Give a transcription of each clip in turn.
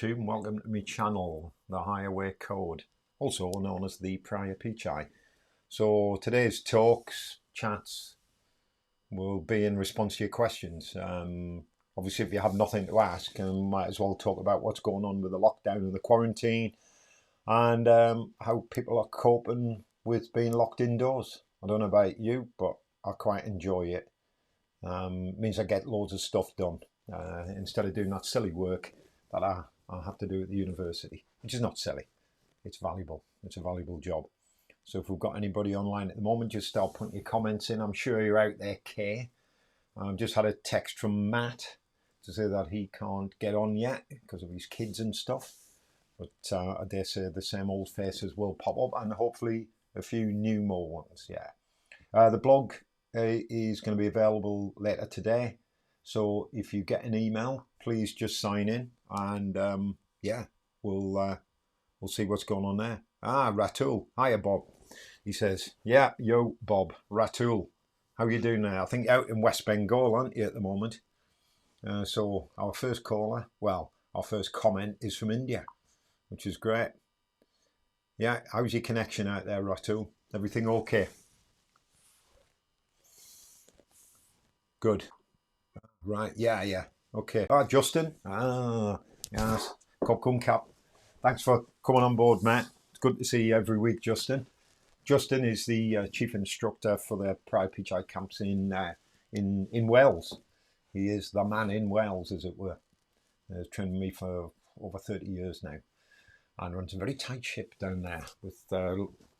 And welcome to my channel, The Higher Way Code, also known as the Prior Pichai. So today's talks, chats, will be in response to your questions. Obviously, if you have nothing to ask, might as well talk about what's going on with the lockdown and the quarantine, and how people are coping with being locked indoors. I don't know about you, but I quite enjoy it. It means I get loads of stuff done instead of doing that silly work that I have to do at the university, which is not silly. It's valuable. It's a valuable job. So if we've got anybody online at the moment, just start putting your comments in. I'm sure you're out there, Kay. I've just had a text from Matt to say that he can't get on yet because of his kids and stuff. But I dare say the same old faces will pop up, and hopefully a few new more ones. Yeah. The blog is going to be available later today. So if you get an email, please just sign in, and yeah, we'll see what's going on there. Ratul. Hiya, Bob. He says, yeah, yo, Bob. Ratul. How are you doing now? I think you're out in West Bengal, aren't you, at the moment? So our first caller, well, our first comment is from India, which is great. Yeah, how's your connection out there, Ratul? Everything okay? Good. Right, yeah. Okay. Justin. Yes. Come Cap. Thanks for coming on board, Matt. It's good to see you every week, Justin. Justin is the chief instructor for the Prior Pichai camps in Wales. He is the man in Wales, as it were. He's trained me for over 30 years now, and runs a very tight ship down there. With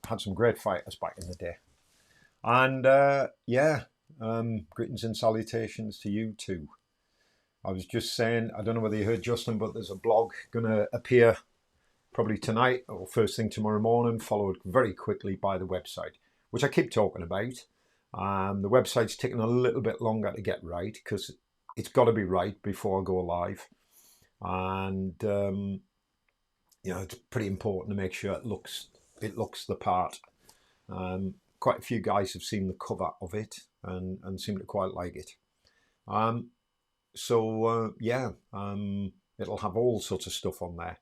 had some great fighters back in the day. And yeah, greetings and salutations to you too. I was just saying, I don't know whether you heard Justin, but there's a blog going to appear probably tonight or first thing tomorrow morning, followed very quickly by the website, which I keep talking about. The website's taking a little bit longer to get right because it's got to be right before I go live. And, you know, it's pretty important to make sure it looks the part. Quite a few guys have seen the cover of it and seem to quite like it. Yeah, it'll have all sorts of stuff on there.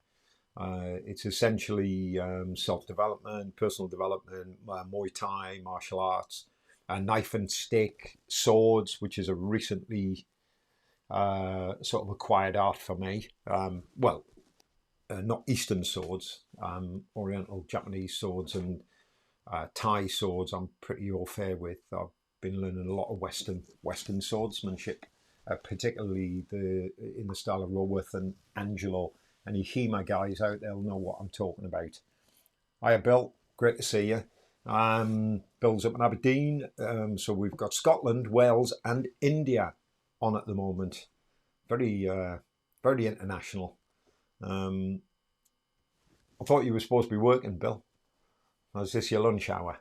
It's essentially self-development, personal development, Muay Thai, martial arts, knife and stick, swords, which is a recently sort of acquired art for me. Well, not Eastern swords, Oriental Japanese swords and Thai swords I'm pretty au fait with. I've been learning a lot of Western swordsmanship, particularly in the style of Raworth and Angelo. Any HEMA guys out there will know what I'm talking about. Hiya, Bill. Great to see you. Bill's up in Aberdeen. So we've got Scotland, Wales, and India on at the moment. Very, very international. I thought you were supposed to be working, Bill. Is this your lunch hour?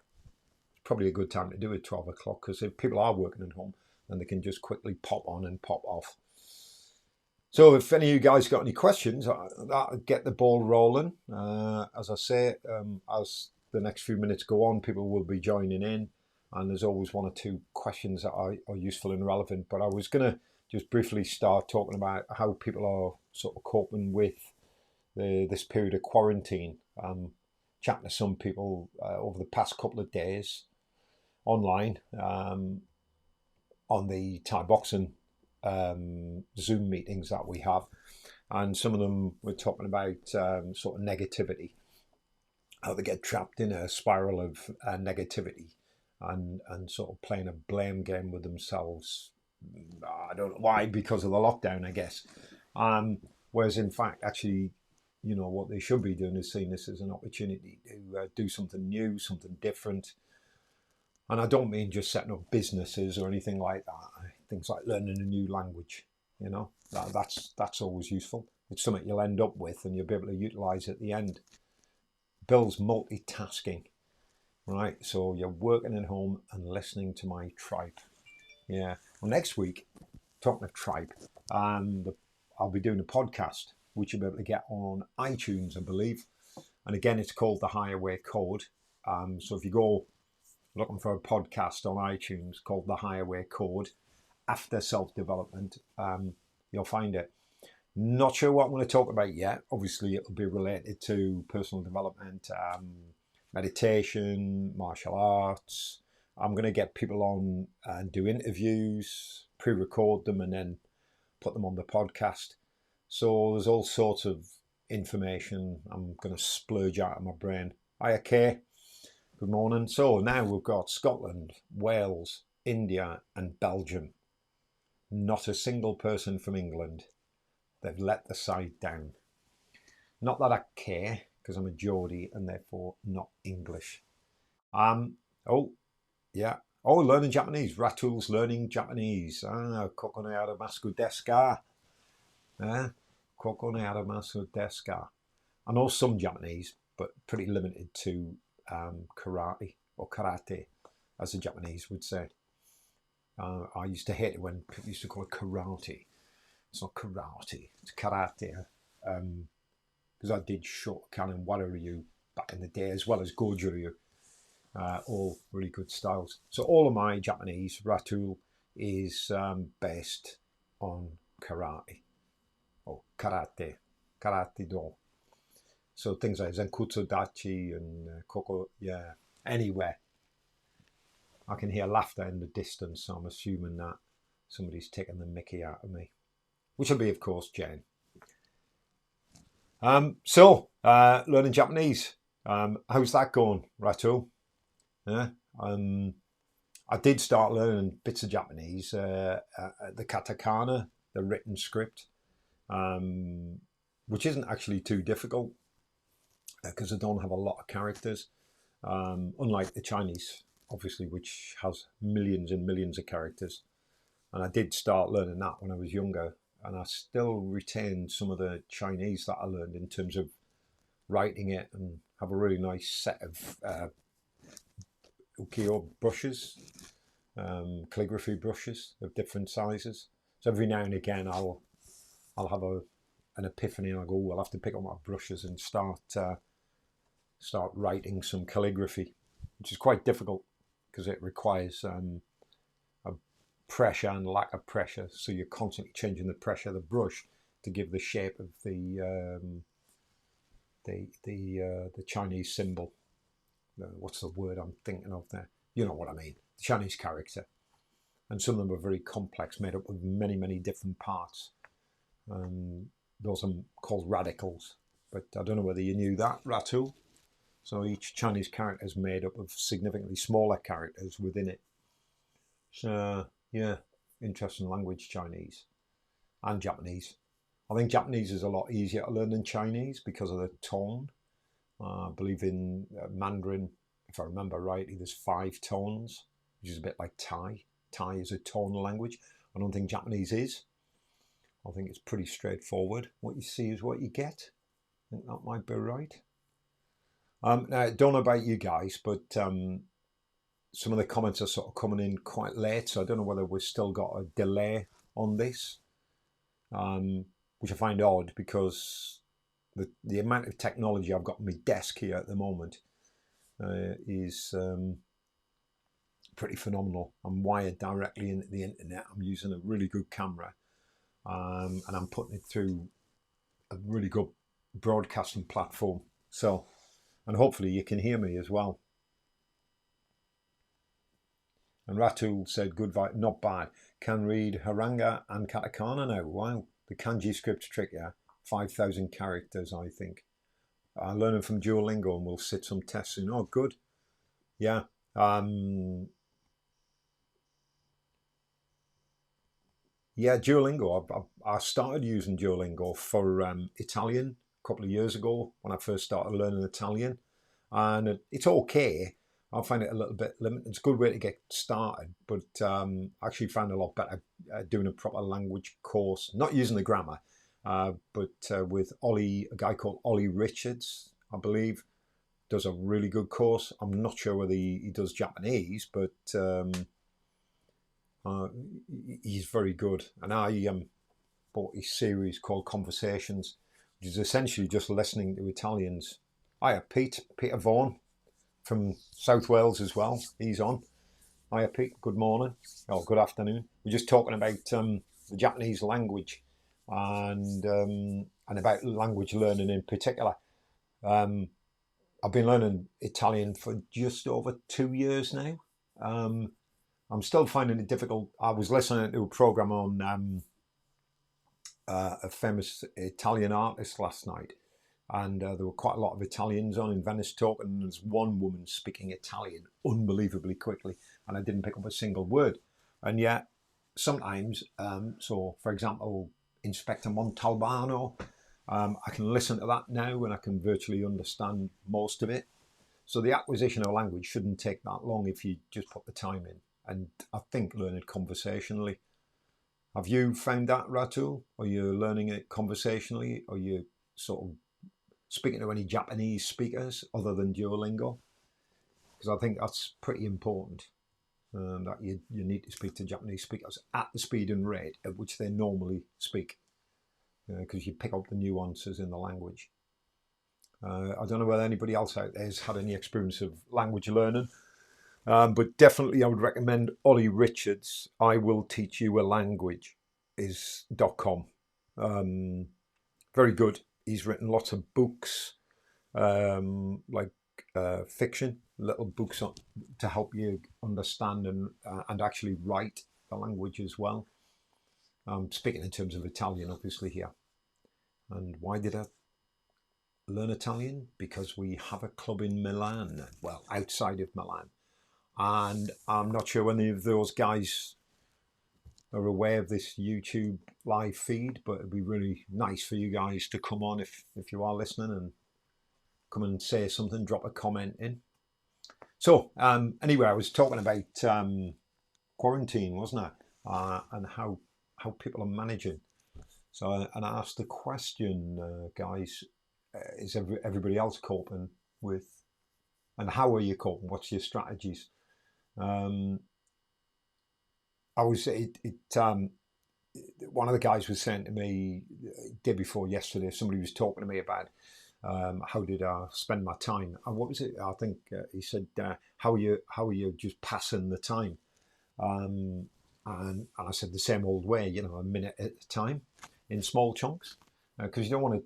It's probably a good time to do it, 12 o'clock, because if people are working at home, then they can just quickly pop on and pop off. So if any of you guys got any questions, that'll get the ball rolling. As I say, as the next few minutes go on, people will be joining in, and there's always one or two questions that are useful and relevant. But I was going to just briefly start talking about how people are sort of coping with this period of quarantine. Chatting to some people over the past couple of days online on the Thai boxing Zoom meetings that we have, and some of them were talking about sort of negativity, how they get trapped in a spiral of negativity and sort of playing a blame game with themselves. I don't know why, because of the lockdown, I guess. Whereas in fact, actually, you know, what they should be doing is seeing this as an opportunity to do something new, something different. And I don't mean just setting up businesses or anything like that. Things like learning a new language, you know, that's always useful. It's something you'll end up with and you'll be able to utilize at the end. Bill's multitasking, right? So you're working at home and listening to my tribe. Yeah. Well, next week, talking of tribe, I'll be doing a podcast, which you'll be able to get on iTunes, I believe. And again, it's called The Higher Way Code. So if you go looking for a podcast on iTunes called The Higher Way Code, after self-development, you'll find it. Not sure what I'm going to talk about yet. Obviously, it'll be related to personal development, meditation, martial arts. I'm going to get people on and do interviews, pre-record them, and then put them on the podcast. So there's all sorts of information I'm going to splurge out of my brain. Hiya, Kay. Good morning. So now we've got Scotland, Wales, India, and Belgium. Not a single person from England. They've let the side down. Not that I care, because I'm a Geordie and therefore not English. Oh, yeah. Oh, learning Japanese. Ratul's learning Japanese. Koko ne arimasu desu ka? Koko ne arimasu desu ka? I know some Japanese, but pretty limited to karate, or karate, as the Japanese would say. I used to hate it when people used to call it karate. It's not karate, it's karate. Because I did Shotokan and Warryu back in the day, as well as Goju-ryu. All really good styles. So all of my Japanese, Ratul, is based on karate, or karate do. So things like Zenkutsu Dachi and Koko, yeah, anywhere. I can hear laughter in the distance, so I'm assuming that somebody's taking the mickey out of me. Which will be, of course, Jane. Learning Japanese. How's that going, Ratul? Yeah. I did start learning bits of Japanese, the katakana, the written script, which isn't actually too difficult because I don't have a lot of characters, unlike the Chinese, obviously, which has millions and millions of characters. And I did start learning that when I was younger. And I still retain some of the Chinese that I learned in terms of writing it, and have a really nice set of ukiyo brushes, calligraphy brushes of different sizes. So every now and again I'll have an epiphany and I go, I'll have to pick up my brushes and start writing some calligraphy, which is quite difficult because it requires pressure and lack of pressure, so you're constantly changing the pressure of the brush to give the shape of the Chinese symbol. What's the word I'm thinking of there? You know what I mean. The Chinese character, and some of them are very complex, made up of many different parts. Those are called radicals, but I don't know whether you knew that, Ratul. So each Chinese character is made up of significantly smaller characters within it. So yeah, interesting language, Chinese and Japanese. I think Japanese is a lot easier to learn than Chinese because of the tone. I believe in Mandarin, if I remember rightly, there's 5 tones, which is a bit like Thai. Thai is a tonal language. I don't think Japanese is. I think it's pretty straightforward. What you see is what you get. I think that might be right. Now, I don't know about you guys, but some of the comments are sort of coming in quite late, so I don't know whether we've still got a delay on this, which I find odd because the amount of technology I've got on my desk here at the moment is pretty phenomenal. I'm wired directly into the internet. I'm using a really good camera, and I'm putting it through a really good broadcasting platform. So, and hopefully you can hear me as well. And Ratul said, good vibe, not bad. Can read Haranga and Katakana now. Wow. The kanji script trick, yeah. 5,000 characters, I think. I'm learning from Duolingo and we'll sit some tests soon. Oh, good. Yeah. Yeah, Duolingo. I started using Duolingo for Italian a couple of years ago when I first started learning Italian. And it's okay. I find it a little bit limited. It's a good way to get started, but I actually found a lot better doing a proper language course, not using the grammar, but with Ollie, a guy called Ollie Richards, I believe, does a really good course. I'm not sure whether he does Japanese, but he's very good. And I bought a series called Conversations, which is essentially just listening to Italians. Hiya, Peter Vaughan from South Wales as well. He's on. Hiya, Pete. Good morning. Oh, good afternoon. We're just talking about the Japanese language, and about language learning in particular. Um, I've been learning Italian for just over 2 years now. Um, I'm still finding it difficult. I was listening to a program on a famous Italian artist last night, and there were quite a lot of Italians on in Venice talking. And there's one woman speaking Italian unbelievably quickly, and I didn't pick up a single word. And yet, sometimes, so for example, Inspector Montalbano, I can listen to that now, and I can virtually understand most of it. So the acquisition of language shouldn't take that long if you just put the time in. And I think learn it conversationally. Have you found that, Ratul? Are you learning it conversationally? Are you sort of speaking to any Japanese speakers other than Duolingo? Because I think that's pretty important, that you need to speak to Japanese speakers at the speed and rate at which they normally speak, because you pick up the nuances in the language. I don't know whether anybody else out there has had any experience of language learning, but definitely I would recommend Ollie Richards' I Will Teach You a Language .com. Very good. He's written lots of books, like fiction, little books to help you understand and actually write the language as well. Speaking in terms of Italian, obviously, here. And why did I learn Italian? Because we have a club in Milan, well, outside of Milan. And I'm not sure any of those guys are aware of this YouTube live feed, but it'd be really nice for you guys to come on if you are listening, and come and say something, drop a comment in. So anyway, I was talking about quarantine, wasn't I? And how people are managing. So, and I asked the question, guys, is everybody else coping with, and how are you coping? What's your strategies? I was one of the guys was saying to me day before yesterday. Somebody was talking to me about how did I spend my time? And what was it? I think he said, how are you just passing the time? And I said the same old way, a minute at a time, in small chunks, because you don't want to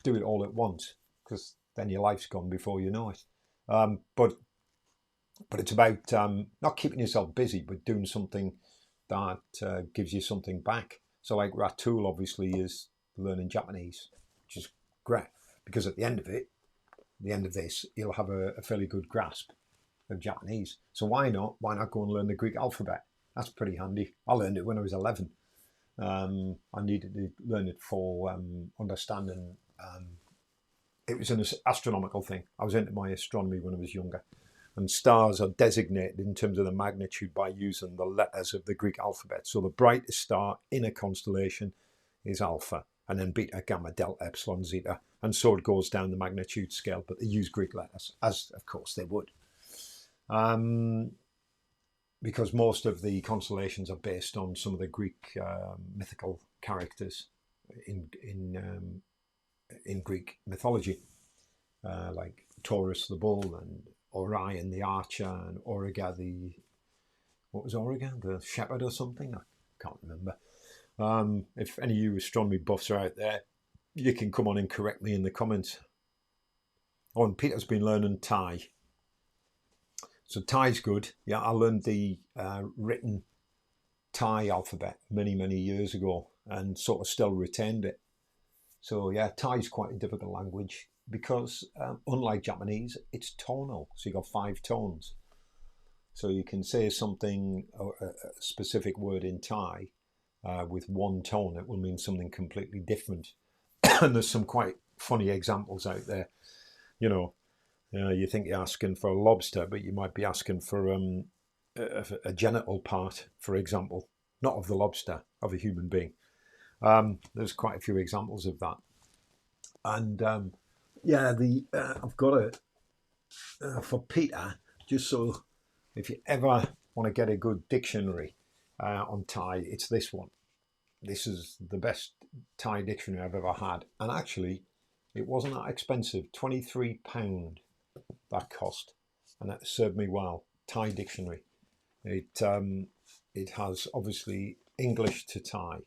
do it all at once, because then your life's gone before you know it. But it's about not keeping yourself busy, but doing something that gives you something back. So like Ratul obviously is learning Japanese, which is great, because at the end of this, you'll have a fairly good grasp of Japanese. So why not go and learn the Greek alphabet? That's pretty handy. I learned it when I was 11. I needed to learn it for understanding. It was an astronomical thing. I was into my astronomy when I was younger. And stars are designated in terms of the magnitude by using the letters of the Greek alphabet. So the brightest star in a constellation is Alpha, and then Beta, Gamma, Delta, Epsilon, Zeta, and so it goes down the magnitude scale, but they use Greek letters, as of course they would. Because most of the constellations are based on some of the Greek mythical characters in Greek mythology, like Taurus the bull, and Orion the archer, and Auriga the shepherd or something? I can't remember. If any of you astronomy buffs are out there, you can come on and correct me in the comments. Oh, and Peter's been learning Thai. So Thai's good. Yeah, I learned the written Thai alphabet many, many years ago, and sort of still retained it. So yeah, Thai's quite a difficult language, because unlike Japanese, it's tonal. So you've got 5 tones. So you can say something, a specific word in Thai, with one tone. It will mean something completely different. And there's some quite funny examples out there. You think you're asking for a lobster, but you might be asking for a genital part, for example, not of the lobster, of a human being. There's quite a few examples of that. And I've got it for Peter, just so if you ever want to get a good dictionary on Thai, it's this one. This is the best Thai dictionary I've ever had. And actually, it wasn't that expensive, £23 that cost. And that served me well. Thai dictionary. It has obviously English to Thai,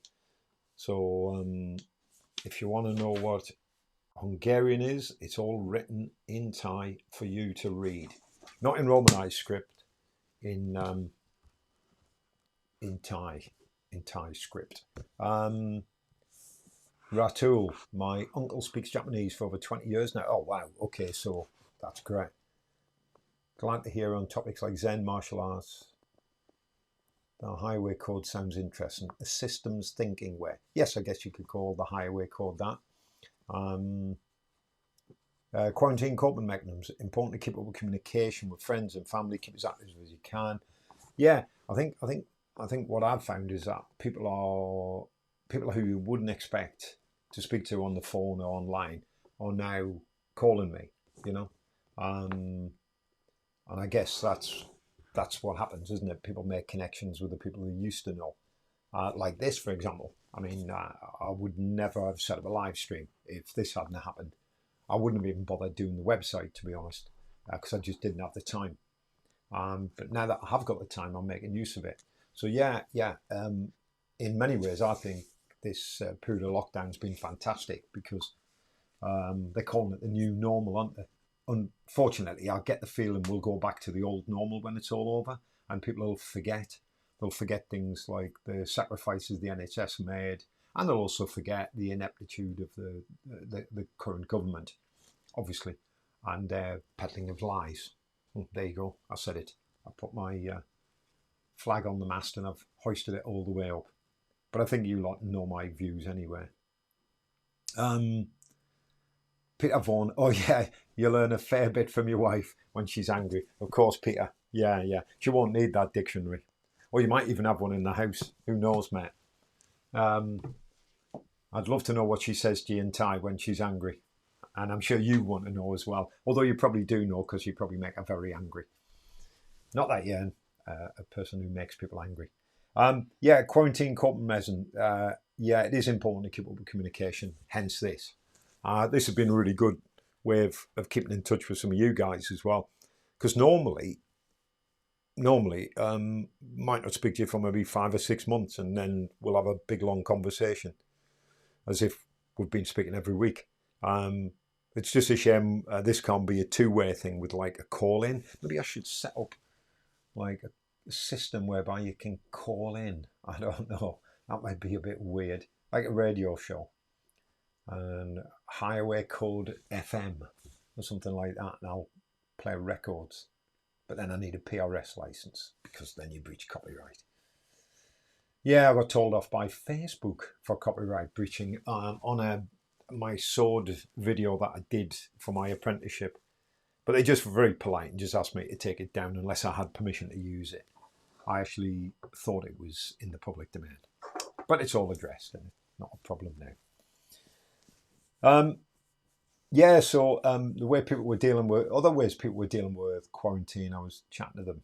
So if you want to know what Hungarian is, it's all written in Thai for you to read, not in Romanized script, in Thai script. Ratul, my uncle speaks Japanese for over 20 years now. Oh wow, okay, so that's great. Glad to hear on topics like Zen, martial arts. The highway code sounds interesting. A systems thinking way. Yes, I guess you could call the highway code that. Quarantine coping mechanisms. Important to keep up with communication with friends and family. Keep as active as you can. Yeah, I think what I've found is that people who you wouldn't expect to speak to on the phone or online are now calling me. You know, and I guess that's what happens, isn't it? People make connections with the people they used to know. Like this, for example. I mean, I would never have set up a live stream if this hadn't happened. I wouldn't have even bothered doing the website, to be honest, because I just didn't have the time. But now that I have got the time, I'm making use of it. So yeah. In many ways, I think this period of lockdown has been fantastic because they're calling it the new normal, aren't they? Unfortunately, I get the feeling we'll go back to the old normal when it's all over, and people will forget. They'll forget things like the sacrifices the NHS made, and they'll also forget the ineptitude of the current government, obviously, and their peddling of lies. Oh, there you go. I said it. I put my flag on the mast and I've hoisted it all the way up. But I think you lot know my views anyway. Peter Vaughan. Oh yeah, you learn a fair bit from your wife when she's angry. Of course, Peter. Yeah. She won't need that dictionary. Or you might even have one in the house. Who knows, mate? I'd love to know what she says to you in Thai when she's angry. And I'm sure you want to know as well. Although you probably do know because you probably make her very angry. Not that you're a person who makes people angry. Quarantine coping mechanism. Yeah, it is important to keep up with communication. Hence this. This has been a really good way of keeping in touch with some of you guys as well. Because normally, might not speak to you for maybe 5 or 6 months, and then we'll have a big long conversation, as if we've been speaking every week. It's just a shame this can't be a two-way thing with like a call-in. Maybe I should set up like a system whereby you can call in. I don't know. That might be a bit weird, like a radio show. And Highway Code FM or something like that, and I'll play records. But then I need a PRS license because then you breach copyright. Yeah, I got told off by Facebook for copyright breaching on my sword video that I did for my apprenticeship. But they just were very polite and just asked me to take it down unless I had permission to use it. I actually thought it was in the public domain. But it's all addressed and it's not a problem now. So the way people were dealing with, other ways people were dealing with quarantine, I was chatting to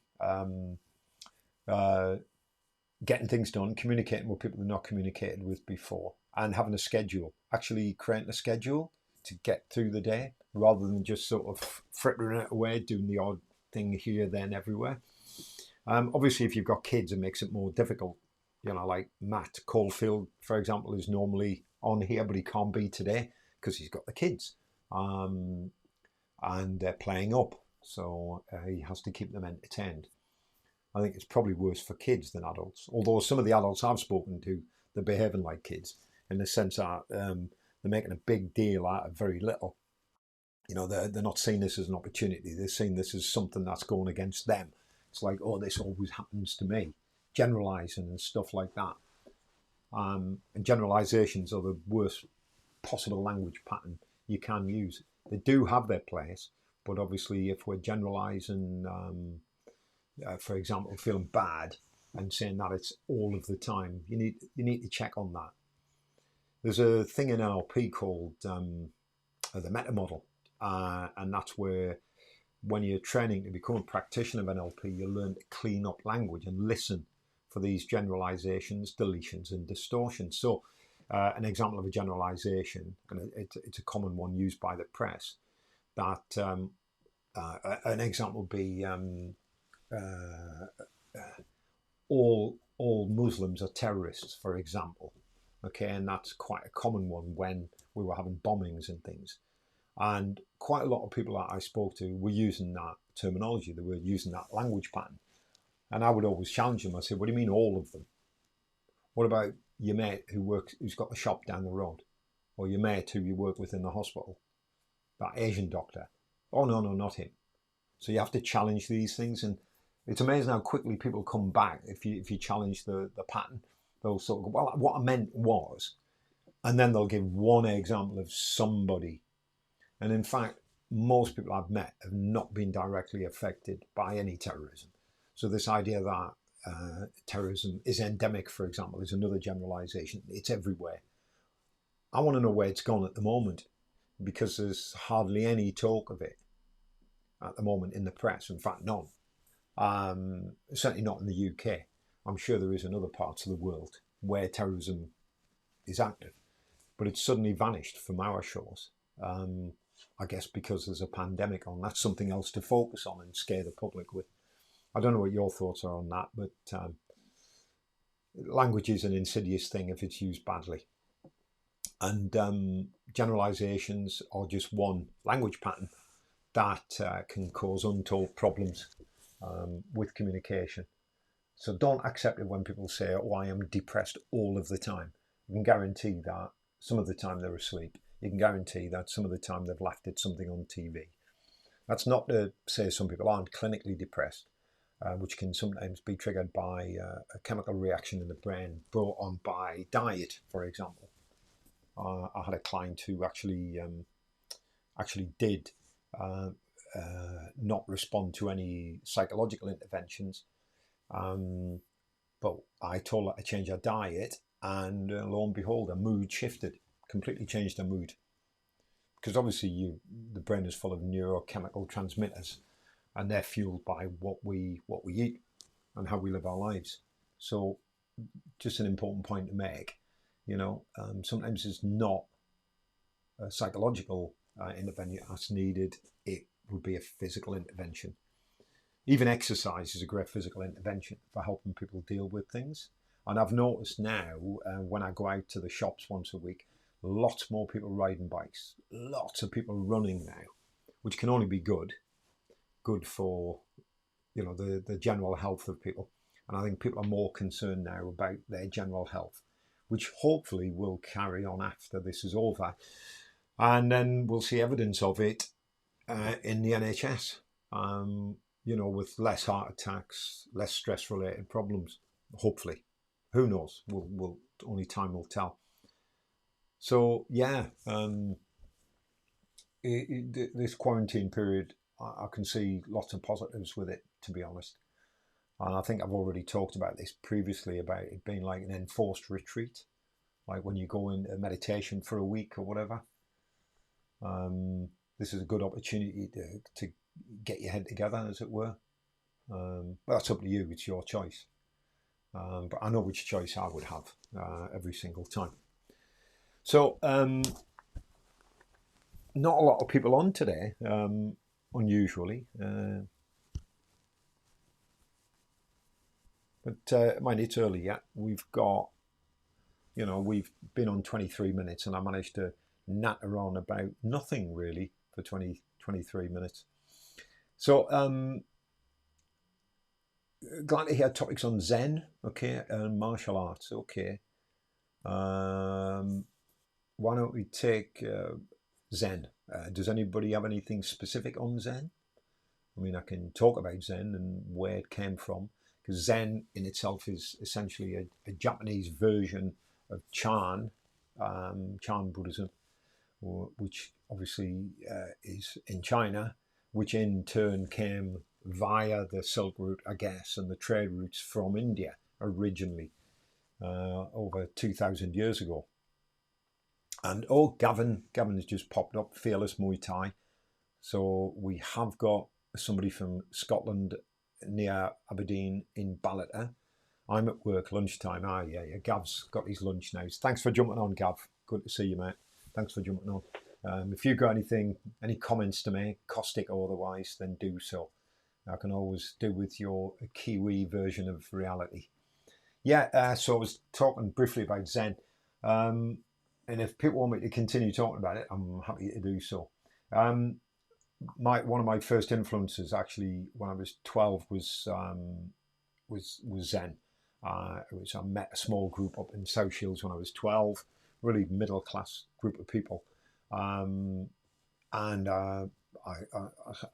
them. Getting things done, communicating with people they've not communicated with before, and having a schedule, actually creating a schedule to get through the day rather than just sort of frittering it away, doing the odd thing here, then, everywhere. Obviously, if you've got kids, it makes it more difficult. You know, like Matt Caulfield, for example, is normally on here, but he can't be today because he's got the kids. And they're playing up, so he has to keep them entertained. I think it's probably worse for kids than adults, although some of the adults I've spoken to, they're behaving like kids in the sense that they're making a big deal out of very little. You know, they're not seeing this as an opportunity. They're seeing this as something that's going against them. It's like, oh, this always happens to me. Generalizing and stuff like that. And generalizations are the worst possible language pattern you can use. They do have their place, but obviously if we're generalizing, for example, feeling bad and saying that it's all of the time, you need to check on that. There's a thing in NLP called the meta model, and that's where when you're training to become a practitioner of NLP, you learn to clean up language and listen for these generalizations, deletions, and distortions. So an example of a generalization, and it's a common one used by the press, that an example would be all Muslims are terrorists, for example. okay, and that's quite a common one when we were having bombings and things. And quite a lot of people that I spoke to were using that terminology, they were using that language pattern. And I would always challenge them. I said, what do you mean all of them? What about your mate who's got the shop down the road? Or your mate who you work with in the hospital? That Asian doctor? Oh, no, not him. So you have to challenge these things. And it's amazing how quickly people come back if you challenge the pattern. They'll sort of go, well, what I meant was, and then they'll give one example of somebody. And in fact, most people I've met have not been directly affected by any terrorism. So this idea that terrorism is endemic, for example, is another generalization. It's everywhere. I want to know where it's gone at the moment, because there's hardly any talk of it at the moment in the press. In fact, none. Certainly not in the UK. I'm sure there is in other parts of the world where terrorism is active, but it's suddenly vanished from our shores. I guess because there's a pandemic on. That's something else to focus on and scare the public with. I don't know what your thoughts are on that, but language is an insidious thing if it's used badly. And generalizations are just one language pattern that can cause untold problems with communication. So don't accept it when people say, oh, I am depressed all of the time. You can guarantee that some of the time they're asleep. You can guarantee that some of the time they've laughed at something on TV. That's not to say some people aren't clinically depressed, which can sometimes be triggered by a chemical reaction in the brain brought on by diet, for example. I had a client who actually did not respond to any psychological interventions, but I told her to change her diet, and lo and behold, her mood shifted, completely changed her mood. Because obviously the brain is full of neurochemical transmitters, and they're fueled by what we eat and how we live our lives. So just an important point to make, sometimes it's not a psychological intervention that's needed. It would be a physical intervention. Even exercise is a great physical intervention for helping people deal with things. And I've noticed now when I go out to the shops once a week, lots more people riding bikes, lots of people running now, which can only be good for, the general health of people. And I think people are more concerned now about their general health, which hopefully will carry on after this is over. And then we'll see evidence of it in the NHS, with less heart attacks, less stress-related problems, hopefully. Who knows? We'll only time will tell. So, yeah, this quarantine period, I can see lots of positives with it, to be honest. And I think I've already talked about this previously, about it being like an enforced retreat, like when you go into meditation for a week or whatever. This is a good opportunity to get your head together, as it were. But that's up to you, it's your choice. But I know which choice I would have every single time. So, not a lot of people on today, unusually. But mind, it's early yet. We've been on 23 minutes, and I managed to natter on about nothing really for 23 minutes. So, glad to hear topics on Zen, okay, and martial arts, okay. Why don't we take Zen? Does anybody have anything specific on Zen? I mean, I can talk about Zen and where it came from, because Zen in itself is essentially a Japanese version of Chan Buddhism, which obviously is in China, which in turn came via the Silk Route, I guess, and the trade routes from India originally over 2,000 years ago. And Gavin has just popped up, Fearless Muay Thai. So we have got somebody from Scotland near Aberdeen in Ballater. I'm at work, lunchtime. Yeah, Gav's got his lunch now. Thanks for jumping on, Gav. Good to see you, mate. Thanks for jumping on. If you've got any comments to make, caustic or otherwise, then do so. I can always do with your Kiwi version of reality. Yeah, so I was talking briefly about Zen. And if people want me to continue talking about it, I'm happy to do so. Um, one of my first influences, actually, when I was 12, was Zen. I met a small group up in South Shields when I was 12, really middle class group of people, um, and I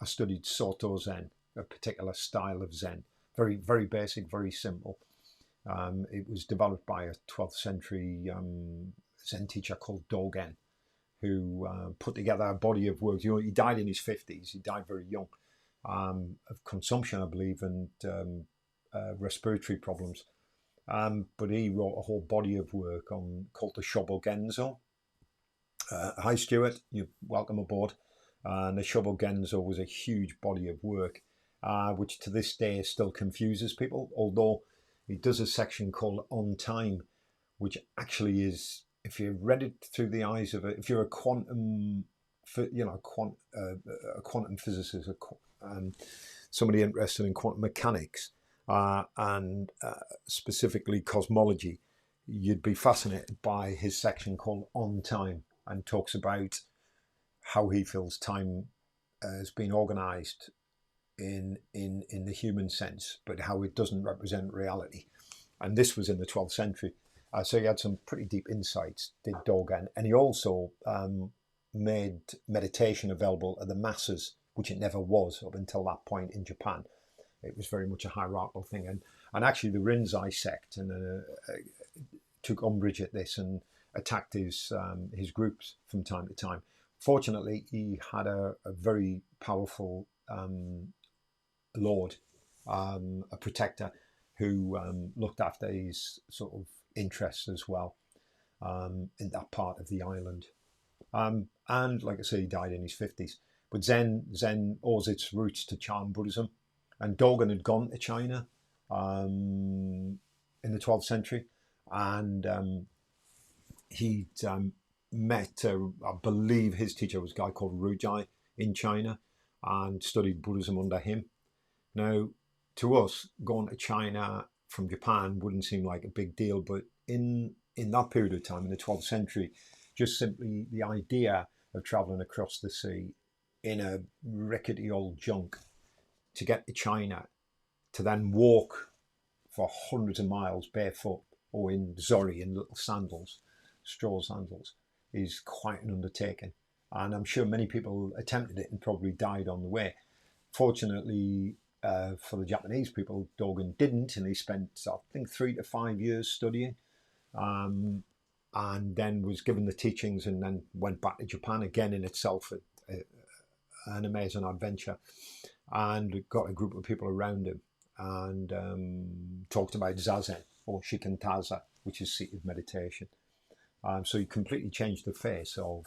studied Soto Zen, a particular style of Zen, very basic, very simple. It was developed by a 12th century Zen teacher called Dogen, who put together a body of work. You know, he died in his 50s. He died very young, of consumption, I believe, and respiratory problems. But he wrote a whole body of work on called the Shobogenzo. Hi, Stuart. You're welcome aboard. And the Shobogenzo was a huge body of work, which to this day still confuses people, although he does a section called On Time, which actually is, if you read it through the eyes of if you're a quantum, a quantum physicist, somebody interested in quantum mechanics, and specifically cosmology, you'd be fascinated by his section called On Time, and talks about how he feels time has been organized in the human sense, but how it doesn't represent reality. And this was in the 12th century. So he had some pretty deep insights, did Dogen. And he also made meditation available to the masses, which it never was up until that point in Japan. It was very much a hierarchical thing. And actually the Rinzai sect took umbrage at this and attacked his groups from time to time. Fortunately, he had a very powerful lord, a protector, who looked after his sort of interests as well in that part of the island. And like I say, he died in his 50s. But Zen owes its roots to Chan Buddhism. And Dogen had gone to China in the 12th century. And he'd met, I believe his teacher was a guy called Rujai in China, and studied Buddhism under him. Now, to us, going to China from Japan wouldn't seem like a big deal, but in that period of time, in the 12th century, just simply the idea of travelling across the sea in a rickety old junk to get to China, to then walk for hundreds of miles barefoot or in zori, in little sandals, straw sandals, is quite an undertaking. And I'm sure many people attempted it and probably died on the way. Fortunately, for the Japanese people, Dogen didn't, and he spent, I think, 3 to 5 years studying, and then was given the teachings, and then went back to Japan, again in itself an amazing adventure, and got a group of people around him, and talked about Zazen, or Shikantaza, which is seated meditation. So he completely changed the face of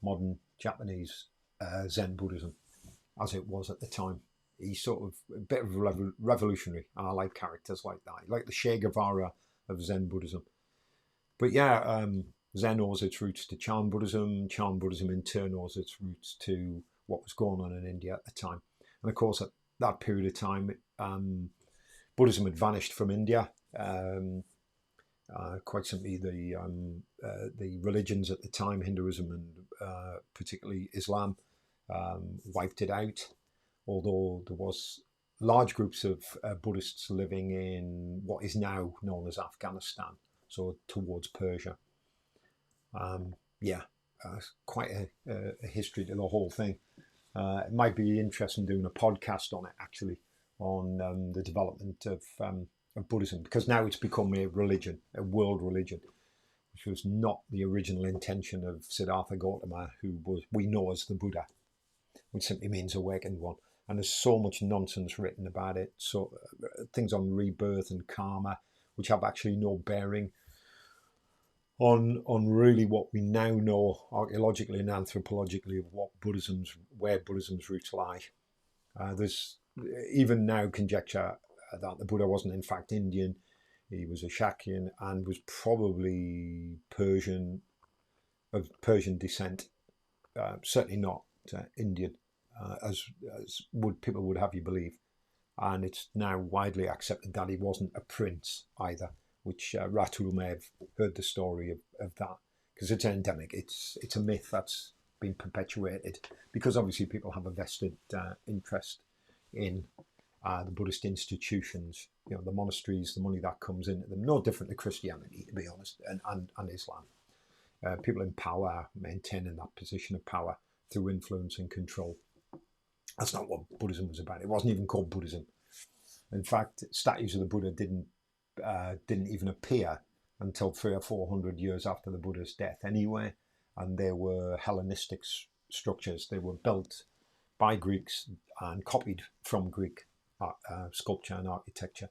modern Japanese Zen Buddhism as it was at the time. He's sort of a bit of a revolutionary, and I like characters like that, like the Che Guevara of Zen Buddhism. But yeah, Zen owes its roots to Chan Buddhism. Chan Buddhism in turn owes its roots to what was going on in India at the time. And of course, at that period of time, Buddhism had vanished from India. Quite simply, the religions at the time, Hinduism and particularly Islam, wiped it out. Although there was large groups of Buddhists living in what is now known as Afghanistan, so towards Persia. Quite a history to the whole thing. It might be interesting doing a podcast on it, actually, on the development of Buddhism, because now it's become a religion, a world religion, which was not the original intention of Siddhartha Gautama, who we know as the Buddha, which simply means awakened one. And there's so much nonsense written about it, so things on rebirth and karma, which have actually no bearing on really what we now know archaeologically and anthropologically of where Buddhism's roots lie. There's even now conjecture that the Buddha wasn't in fact Indian. He was a Shakyan and was probably Persian, of Persian descent, certainly not Indian, as people would have you believe. And it's now widely accepted that he wasn't a prince either, which Ratul may have heard the story of that, because it's endemic. It's a myth that's been perpetuated because obviously people have a vested interest in the Buddhist institutions, the monasteries, the money that comes into them, no different to Christianity, to be honest, and Islam. People in power maintaining that position of power through influence and control. That's not what Buddhism was about. It wasn't even called Buddhism. In fact, statues of the Buddha didn't even appear until 300 or 400 years after the Buddha's death anyway, and they were Hellenistic structures. They were built by Greeks and copied from Greek sculpture and architecture,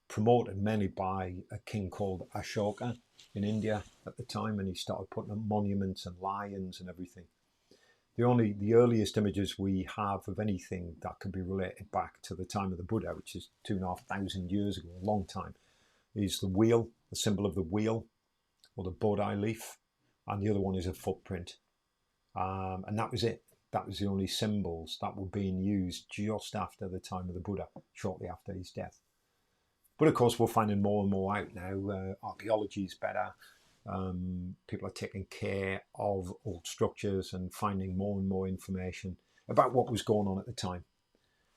promoted mainly by a king called Ashoka in India at the time, and he started putting up monuments and lions and everything. The earliest images we have of anything that could be related back to the time of the Buddha, which is 2,500 years ago, a long time, is the wheel, the symbol of the wheel, or the Bodhi leaf, and the other one is a footprint. And that was it. That was the only symbols that were being used just after the time of the Buddha, shortly after his death. But of course, we're finding more and more out now. Archaeology is better. People are taking care of old structures and finding more and more information about what was going on at the time.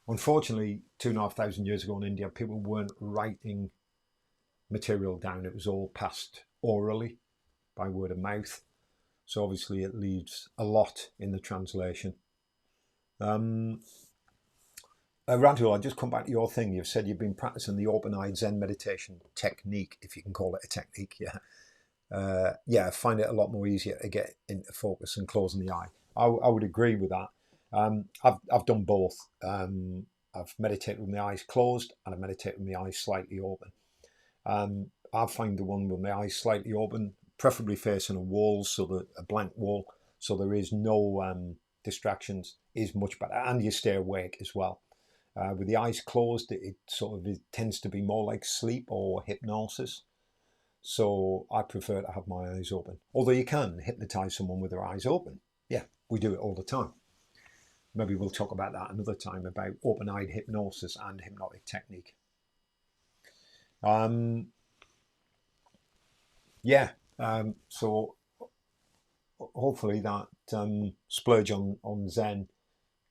Unfortunately, 2,500 years ago in India, people weren't writing material down. It was all passed orally by word of mouth. So obviously it leaves a lot in the translation. Ratul, I'll just come back to your thing. You've said you've been practicing the open-eyed Zen meditation technique, if you can call it a technique, yeah. I find it a lot more easier to get into focus and closing the eye. I would agree with that. I've done both. I've meditated with my eyes closed and I meditate with my eyes slightly open. I find the one with my eyes slightly open, preferably facing a wall, a blank wall, so there is no distractions, is much better, and you stay awake as well. With the eyes closed, it tends to be more like sleep or hypnosis. So I prefer to have my eyes open. Although you can hypnotize someone with their eyes open. Yeah, we do it all the time. Maybe we'll talk about that another time, about open-eyed hypnosis and hypnotic technique. So hopefully that splurge on Zen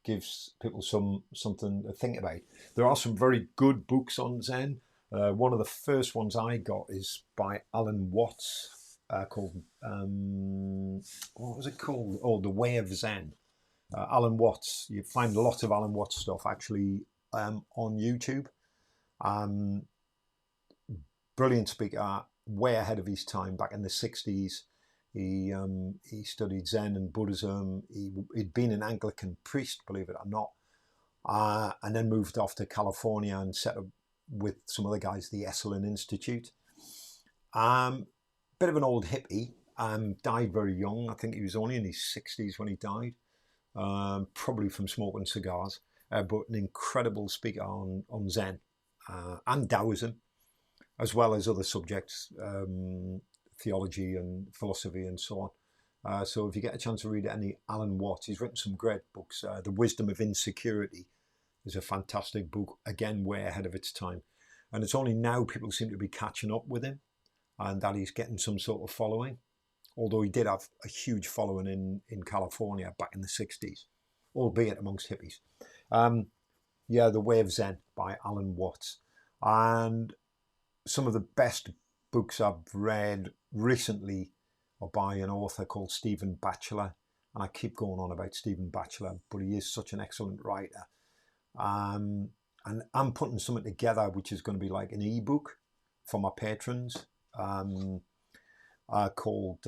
gives people something to think about. There are some very good books on Zen. One of the first ones I got is by Alan Watts, called, what was it called? Oh, The Way of Zen. Alan Watts, you find a lot of Alan Watts stuff actually on YouTube. Brilliant speaker, way ahead of his time. Back in the 60s, he studied Zen and Buddhism. He'd been an Anglican priest, believe it or not, and then moved off to California and set up with some other guys the Esalen Institute. Bit of an old hippie, died very young. I think he was only in his 60s when he died, probably from smoking cigars, but an incredible speaker on Zen and Taoism, as well as other subjects, theology and philosophy and so on. So if you get a chance to read any Alan Watts, he's written some great books. The Wisdom of Insecurity is a fantastic book, again, way ahead of its time. And it's only now people seem to be catching up with him and that he's getting some sort of following. Although he did have a huge following in California back in the 60s, albeit amongst hippies. The Way of Zen by Alan Watts. And some of the best books I've read recently are by an author called Stephen Batchelor. And I keep going on about Stephen Batchelor, but he is such an excellent writer. And I'm putting something together which is going to be like an ebook for my patrons, called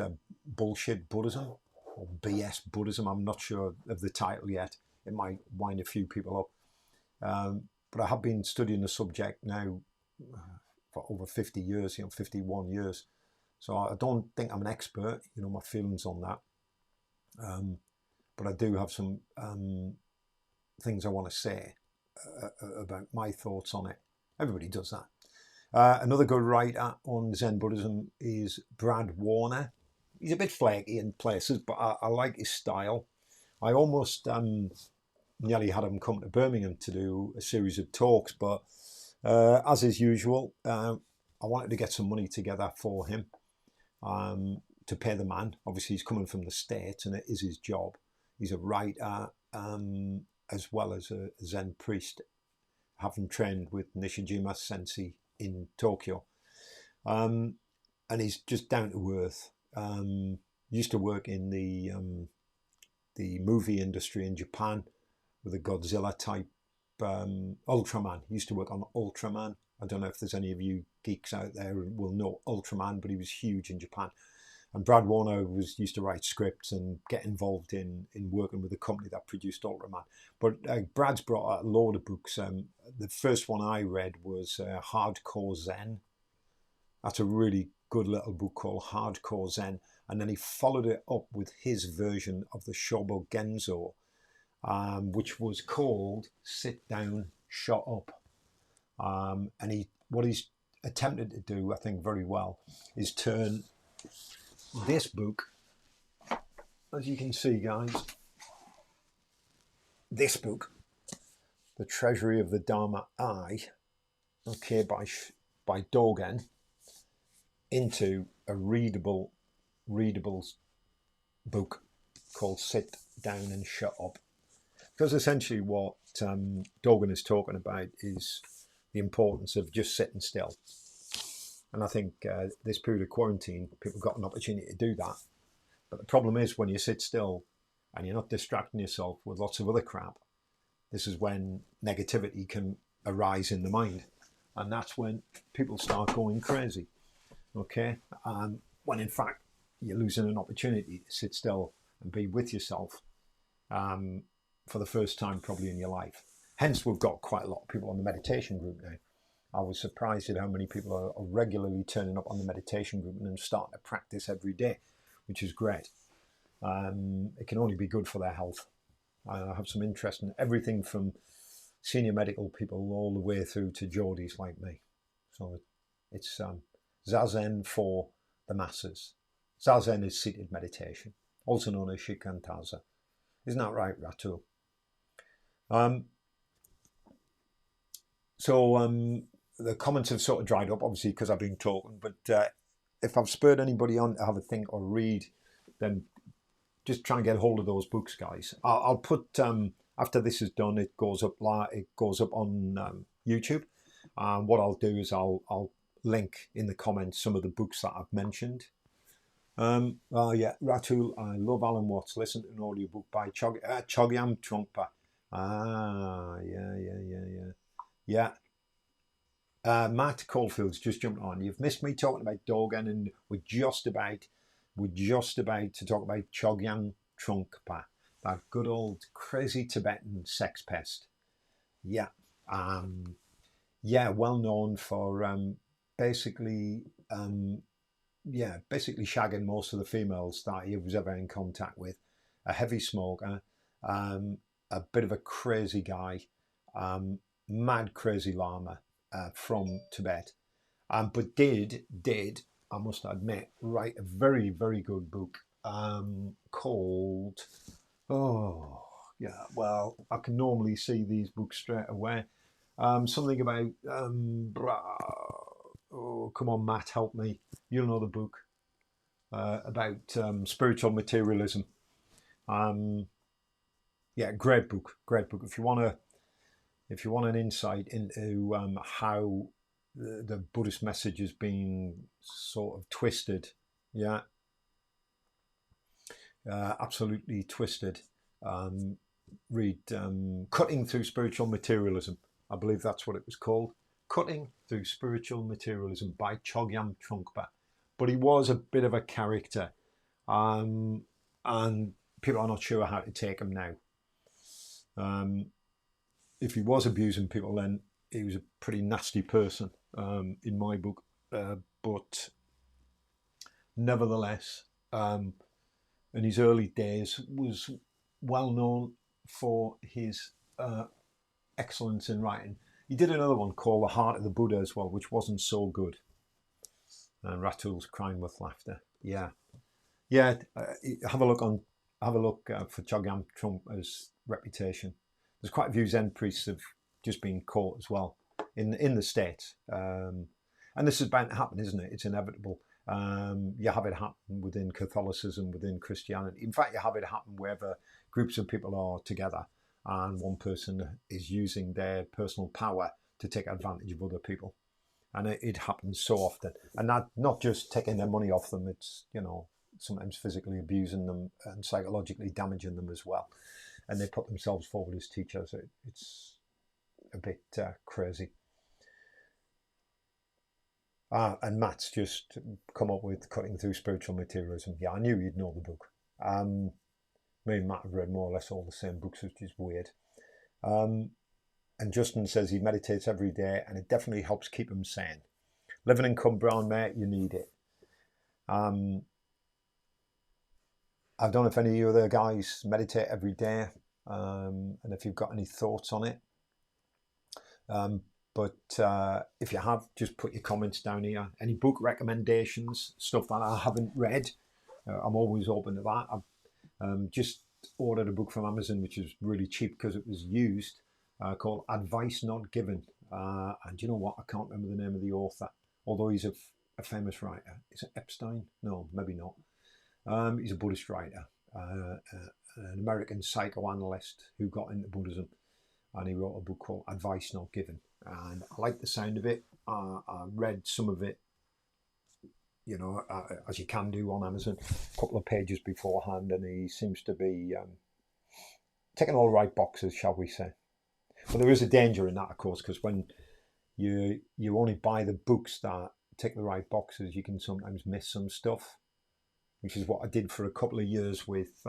Bullshit Buddhism, or BS Buddhism. I'm not sure of the title yet. It might wind a few people up. But I have been studying the subject now for over 50 years, 51 years. So I don't think I'm an expert, my feelings on that. But I do have some things I want to say about my thoughts on it. Everybody does that. Another good writer on Zen Buddhism is Brad Warner. He's a bit flaky in places, but I like his style. I almost nearly had him come to Birmingham to do a series of talks, but as is usual, I wanted to get some money together for him to pay the man. Obviously, he's coming from the States, and it is his job. He's a writer as well as a Zen priest, having trained with Nishijima Sensei in Tokyo. And he's just down to earth. Used to work in the movie industry in Japan with a Godzilla type Ultraman. He used to work on Ultraman. I don't know if there's any of you geeks out there who will know Ultraman, but he was huge in Japan. And Brad Warner used to write scripts and get involved in working with the company that produced Ultraman. But Brad's brought out a load of books. The first one I read was Hardcore Zen. That's a really good little book called Hardcore Zen. And then he followed it up with his version of the Shobo Genzo, which was called Sit Down, Shut Up. And what he's attempted to do, I think very well, is turn this book, as you can see, guys, this book, The Treasury of the Dharma Eye, okay, by Dogen, into a readable book called Sit Down and Shut Up. Because essentially what Dogen is talking about is the importance of just sitting still. And I think this period of quarantine, people got an opportunity to do that. But the problem is when you sit still and you're not distracting yourself with lots of other crap, this is when negativity can arise in the mind. And that's when people start going crazy. Okay? When in fact, you're losing an opportunity to sit still and be with yourself for the first time probably in your life. Hence, we've got quite a lot of people on the meditation group now. I was surprised at how many people are regularly turning up on the meditation group and starting to practice every day, which is great. It can only be good for their health. I have some interest in everything from senior medical people all the way through to Geordies like me. So it's Zazen for the masses. Zazen is seated meditation, also known as Shikantaza. Isn't that right, Ratu? The comments have sort of dried up, obviously, because I've been talking. But if I've spurred anybody on to have a think or read, then just try and get hold of those books, guys. I'll put after this is done, it goes up on YouTube. What I'll do is I'll link in the comments some of the books that I've mentioned. Yeah, Ratul, I love Alan Watts. Listen to an audiobook by Chogyam Trungpa. Yeah. Matt Caulfield's just jumped on. You've missed me talking about Dogen, and we're just about to talk about Chogyam Trungpa, that good old crazy Tibetan sex pest. Yeah, well known for basically shagging most of the females that he was ever in contact with. A heavy smoker, a bit of a crazy guy, mad crazy lama from Tibet, but did I must admit write a very, very good book called I can normally see these books straight away. Something about come on, Matt, help me. You'll know the book about spiritual materialism. Great book. If you want an insight into how the Buddhist message has been sort of twisted, absolutely twisted. Read Cutting Through Spiritual Materialism. I believe that's what it was called. Cutting Through Spiritual Materialism by Chogyam Trungpa. But he was a bit of a character, and people are not sure how to take him now. If he was abusing people, then he was a pretty nasty person in my book. But nevertheless, in his early days, was well known for his excellence in writing. He did another one called The Heart of the Buddha as well, which wasn't so good. And Ratul's crying with laughter. Yeah. Have a look for Chogyam Trungpa's reputation. There's quite a few Zen priests have just been caught as well in the States. And this is bound to happen, isn't it? It's inevitable. You have it happen within Catholicism, within Christianity. In fact, you have it happen wherever groups of people are together and one person is using their personal power to take advantage of other people. And it happens so often. And not just taking their money off them, it's, sometimes physically abusing them and psychologically damaging them as well. And they put themselves forward as teachers. It's a bit crazy. And Matt's just come up with Cutting Through Spiritual Materialism. Yeah, I knew you'd know the book. Me and Matt have read more or less all the same books, which is weird. And Justin says he meditates every day and it definitely helps keep him sane. Living in Cumbrian, mate, you need it. I don't know if any of you other guys meditate every day, and if you've got any thoughts on it. But if you have, just put your comments down here. Any book recommendations, stuff that I haven't read, I'm always open to that. I've just ordered a book from Amazon, which is really cheap because it was used, called Advice Not Given. And you know what? I can't remember the name of the author, although he's a famous writer. Is it Epstein? No, maybe not. He's a Buddhist writer, an American psychoanalyst who got into Buddhism. And he wrote a book called Advice Not Given. And I like the sound of it. I read some of it, as you can do on Amazon, a couple of pages beforehand. And he seems to be ticking all the right boxes, shall we say. But there is a danger in that, of course, because when you only buy the books that tick the right boxes, you can sometimes miss some stuff, which is what I did for a couple of years with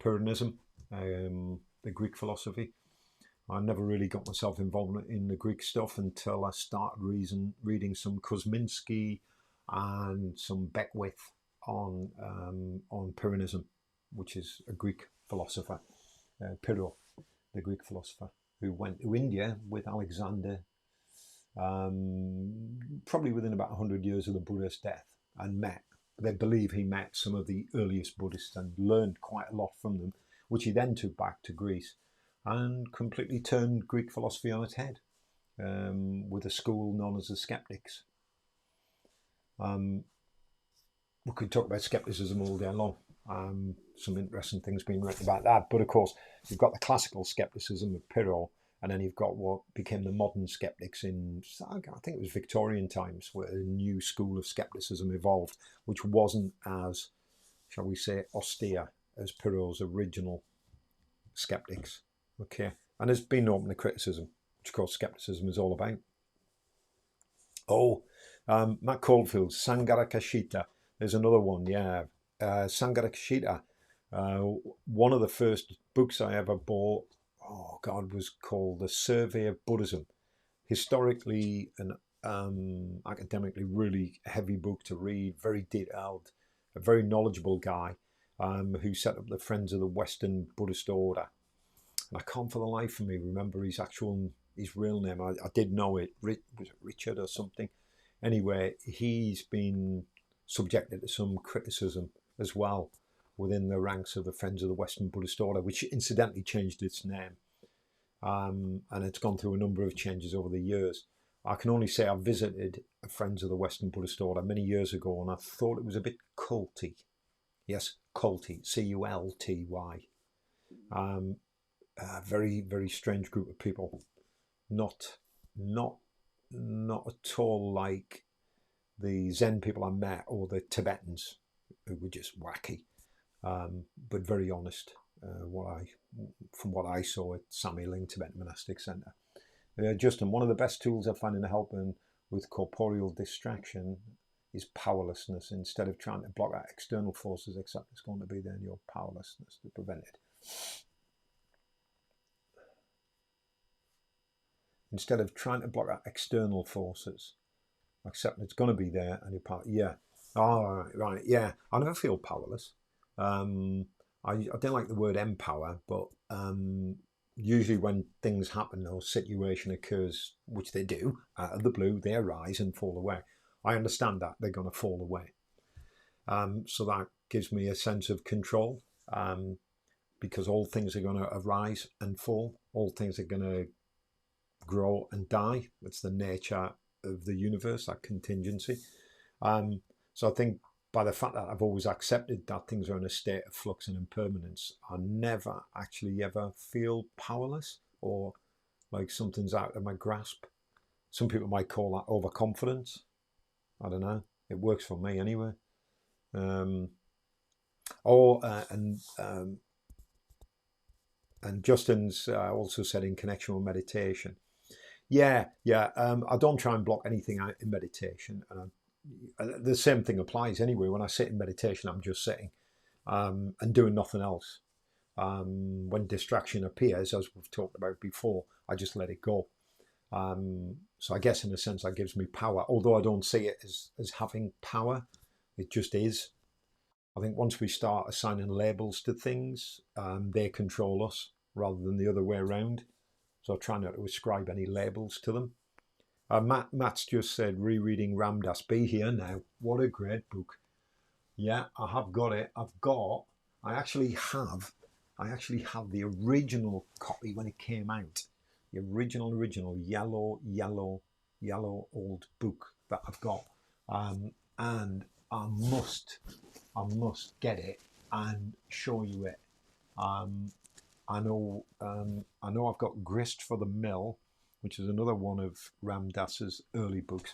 Pyrrhonism, the Greek philosophy. I never really got myself involved in the Greek stuff until I started reading some Kuzminski and some Beckwith on Pyrrhonism, which is a Greek philosopher, Pyrrho, the Greek philosopher, who went to India with Alexander, probably within about 100 years of the Buddha's death, and met. They believe he met some of the earliest Buddhists and learned quite a lot from them, which he then took back to Greece and completely turned Greek philosophy on its head, with a school known as the Skeptics. We could talk about skepticism all day long. Some interesting things being written about that. But of course, you've got the classical skepticism of Pyrrho, and then you've got what became the modern skeptics in, I think it was Victorian times, where a new school of skepticism evolved, which wasn't as, shall we say, austere as Pyrrho's original skeptics. Okay, and there's been open to criticism, which of course skepticism is all about. Matt Caulfield, Sangharakshita. There's another one, yeah. Sangharakshita. One of the first books I ever bought, was called The Survey of Buddhism. Historically and academically really heavy book to read, very detailed, a very knowledgeable guy who set up the Friends of the Western Buddhist Order. And I can't for the life of me remember his real name. I did know it. Was it Richard or something? Anyway, he's been subjected to some criticism as well within the ranks of the Friends of the Western Buddhist Order, which incidentally changed its name. And it's gone through a number of changes over the years. I can only say I visited a Friends of the Western Buddhist Order many years ago, and I thought it was a bit culty. Yes, culty, C-U-L-T-Y. A very, very strange group of people. Not at all like the Zen people I met or the Tibetans, who were just wacky, but very honest. From what I saw at Samye Ling Tibetan Monastic Center. Justin, one of the best tools I find in helping with corporeal distraction is powerlessness. Instead of trying to block out external forces, except it's going to be then your powerlessness to prevent it. Instead of trying to block out external forces, except it's going to be there and you're power. Yeah. Oh, right. Yeah. I never feel powerless. I don't like the word empower, but usually when things happen or situation occurs, which they do, out of the blue, they arise and fall away. I understand that they're going to fall away. So that gives me a sense of control, because all things are going to arise and fall. All things are going to grow and die. It's the nature of the universe, that contingency. So I think by the fact that I've always accepted that things are in a state of flux and impermanence, I never actually ever feel powerless or like something's out of my grasp. Some people might call that overconfidence. I don't know. It works for me anyway. Um, oh, and Justin's also said in connection with meditation. Yeah. I don't try and block anything out in meditation, and the same thing applies anyway. When I sit in meditation, I'm just sitting and doing nothing else. When distraction appears, as we've talked about before, I just let it go. So I guess in a sense that gives me power, although I don't see it as having power. It just is. I think once we start assigning labels to things, they control us rather than the other way around. So I try not to ascribe any labels to them. Matt's just said, rereading Ram Dass. Be Here Now. What a great book. Yeah, I have got it. I actually have the original copy when it came out. The original yellow old book that I've got. And I must get it and show you it. I know I've got Grist for the Mill, which is another one of Ram Dass's early books.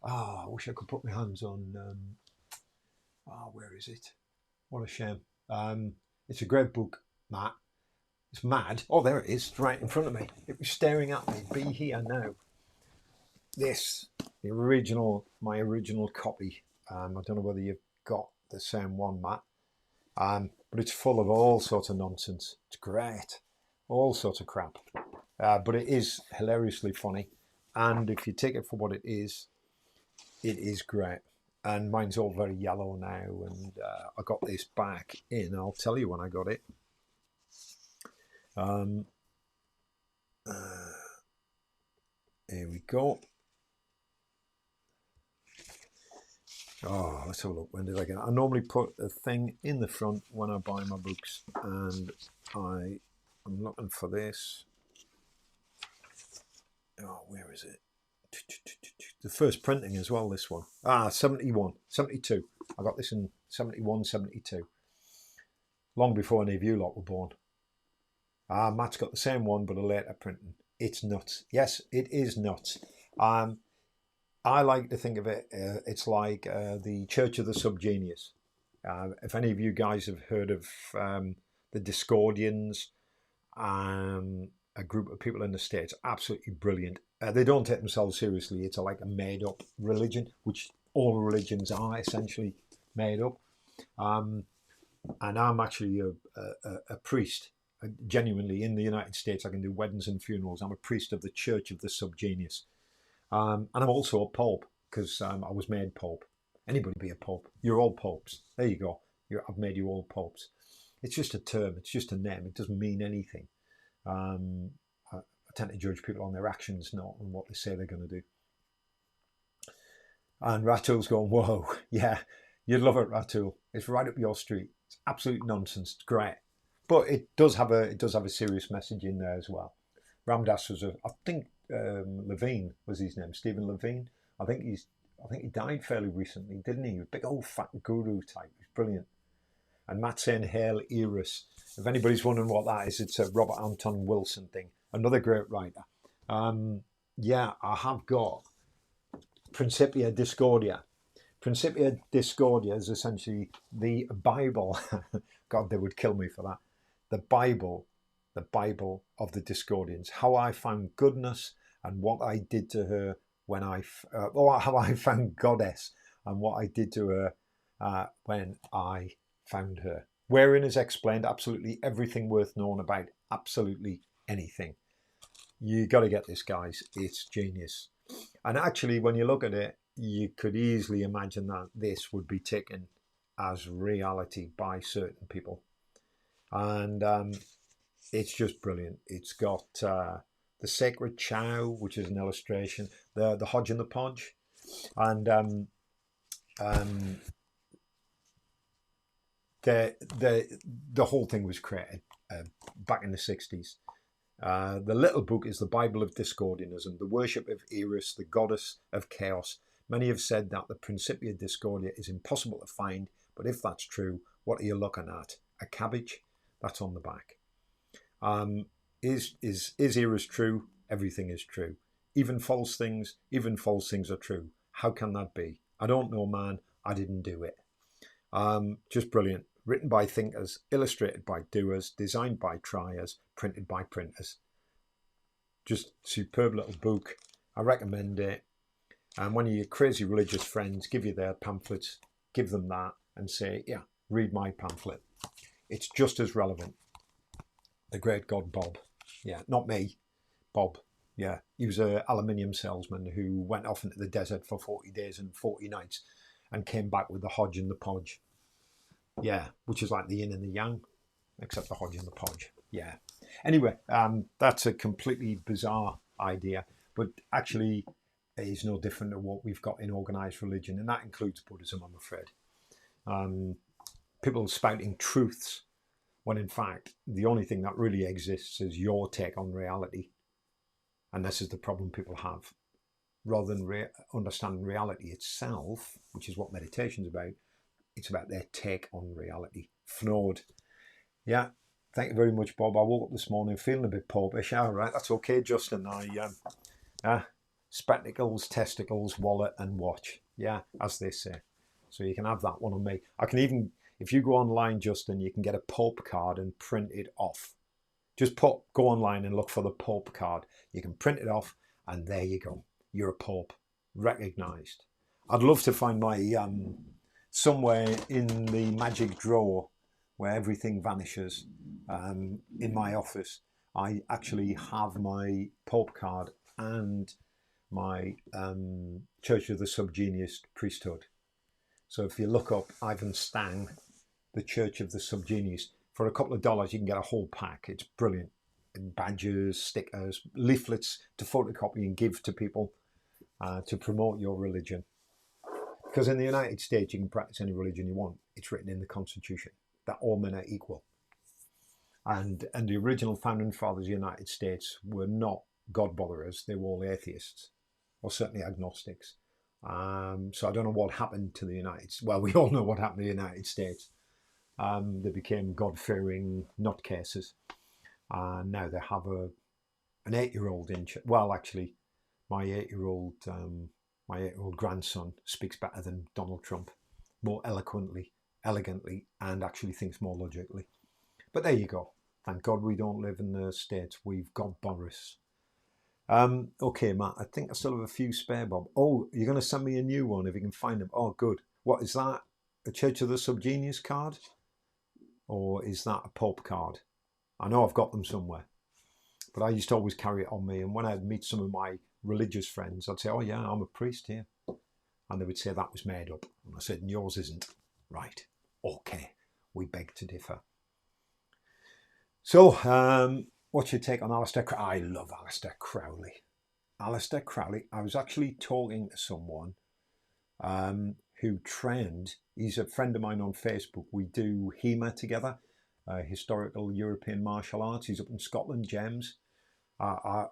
I wish I could put my hands on. Where is it? What a shame. It's a great book, Matt. It's mad. Oh, there it is, right in front of me. It was staring at me. Be Here Now. This, my original copy. I don't know whether you've got the same one, Matt. But it's full of all sorts of nonsense. It's great. All sorts of crap. But it is hilariously funny. And if you take it for what it is great. And mine's all very yellow now. And I got this back in. I'll tell you when I got it. Here we go. Let's have a look. When did I get it? I normally put a thing in the front when I buy my books, and I'm looking for this. Where is it? The first printing as well, this one. 71, 72. I got this in 71, 72. Long before any of you lot were born. Matt's got the same one, but a later printing. It's nuts. Yes, it is nuts. I like to think of it, it's like the Church of the Subgenius. If any of you guys have heard of the Discordians, a group of people in the States, absolutely brilliant. They don't take themselves seriously. It's like a made-up religion, which all religions are essentially made up. And I'm actually a priest. Genuinely, in the United States, I can do weddings and funerals. I'm a priest of the Church of the Subgenius. And I'm also a pope, because I was made pope. Anybody be a pope. You're all popes. There you go. I've made you all popes. It's just a term. It's just a name. It doesn't mean anything. I tend to judge people on their actions, not on what they say they're going to do. And Ratul's going, whoa, yeah, you'd love it, Ratul. It's right up your street. It's absolute nonsense. It's great. But it does have a serious message in there as well. Ram Dass was I think Levine was his name, Stephen Levine. I think he died fairly recently, didn't he? A big old fat guru type. He's brilliant. And Matt saying Hail Eris. If anybody's wondering what that is, it's a Robert Anton Wilson thing. Another great writer. I have got Principia Discordia. Principia Discordia is essentially the Bible. God, they would kill me for that. The Bible of the Discordians. How I found goodness and what I did to her when how I found Goddess and what I did to her when I found her. Wherein is explained absolutely everything worth knowing about absolutely anything. You got to get this, guys. It's genius. And actually, when you look at it, you could easily imagine that this would be taken as reality by certain people. And it's just brilliant. It's got the Sacred Chow, which is an illustration, the Hodge and the Podge, and the whole thing was created back in the 60s. The little book is the Bible of Discordianism, the worship of Eris, the goddess of chaos. Many have said that the Principia Discordia is impossible to find, but if that's true, what are you looking at? A cabbage? That's on the back. Is Eris true? Everything is true. Even false things are true. How can that be? I don't know, man. I didn't do it. Just brilliant. Written by thinkers, illustrated by doers, designed by triers, printed by printers. Just superb little book. I recommend it. And when your crazy religious friends give you their pamphlets, give them that and say, yeah, read my pamphlet. It's just as relevant. The great God Bob. Yeah, not me. Bob. Yeah, he was an aluminium salesman who went off into the desert for 40 days and 40 nights and came back with the Hodge and the Podge. Yeah, which is like the yin and the yang, except the Hodge and the Podge. Yeah. Anyway, that's a completely bizarre idea, but actually it is no different to what we've got in organised religion, and that includes Buddhism, I'm afraid. People spouting truths when in fact the only thing that really exists is your take on reality. And this is the problem people have. Rather than understanding reality itself, which is what meditation's about, it's about their take on reality. Fnord. Yeah, thank you very much, Bob. I woke up this morning feeling a bit popish. All right, that's okay, Justin. Spectacles, testicles, wallet, and watch. Yeah, as they say. So you can have that one on me. I can even, if you go online, Justin, you can get a Pope card and print it off. Just go online and look for the Pope card. You can print it off, and there you go. You're a Pope, recognised. I'd love to find my somewhere in the magic drawer where everything vanishes. In my office, I actually have my Pope card and my Church of the Subgenius priesthood. So if you look up Ivan Stang, the Church of the Subgenius, for a couple of dollars you can get a whole pack. It's brilliant. And badges, stickers, leaflets to photocopy and give to people to promote your religion. Because in the United States you can practice any religion you want. It's written in the Constitution that all men are equal. And the original founding fathers of the United States were not God botherers. They were all atheists, or certainly agnostics. So I don't know what happened to the United States. Well, we all know what happened to the United States. They became God-fearing nutcases. Now they have an 8-year-old in church. Well, actually, my 8-year-old grandson speaks better than Donald Trump, more eloquently, elegantly, and actually thinks more logically. But there you go. Thank God we don't live in the States. We've got Boris. Okay, Matt, I think I still have a few spare, Bob. Oh, you're going to send me a new one if you can find them. Oh, good. What is that? A Church of the Subgenius card? Or is that a Pope card? I know I've got them somewhere. But I used to always carry it on me. And when I'd meet some of my religious friends, I'd say, oh yeah, I'm a priest here. And they would say that was made up. And I said, yours isn't. Right. Okay. We beg to differ. So, what's your take on Aleister Crowley? I love Aleister Crowley. Aleister Crowley, I was actually talking to someone who trained, he's a friend of mine on Facebook. We do HEMA together, Historical European Martial Arts. He's up in Scotland, James. I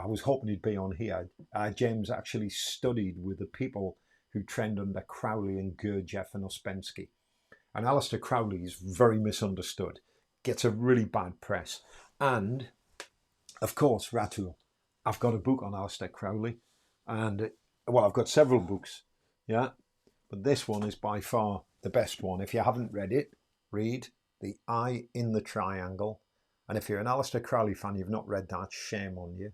was hoping he'd be on here. James actually studied with the people who trained under Crowley and Gurdjieff and Ouspensky. And Aleister Crowley is very misunderstood, gets a really bad press. And, of course, Ratu, I've got a book on Aleister Crowley. And, well, I've got several books, yeah. But this one is by far the best one. If you haven't read it, read The Eye in the Triangle. And if you're an Aleister Crowley fan, you've not read that, shame on you.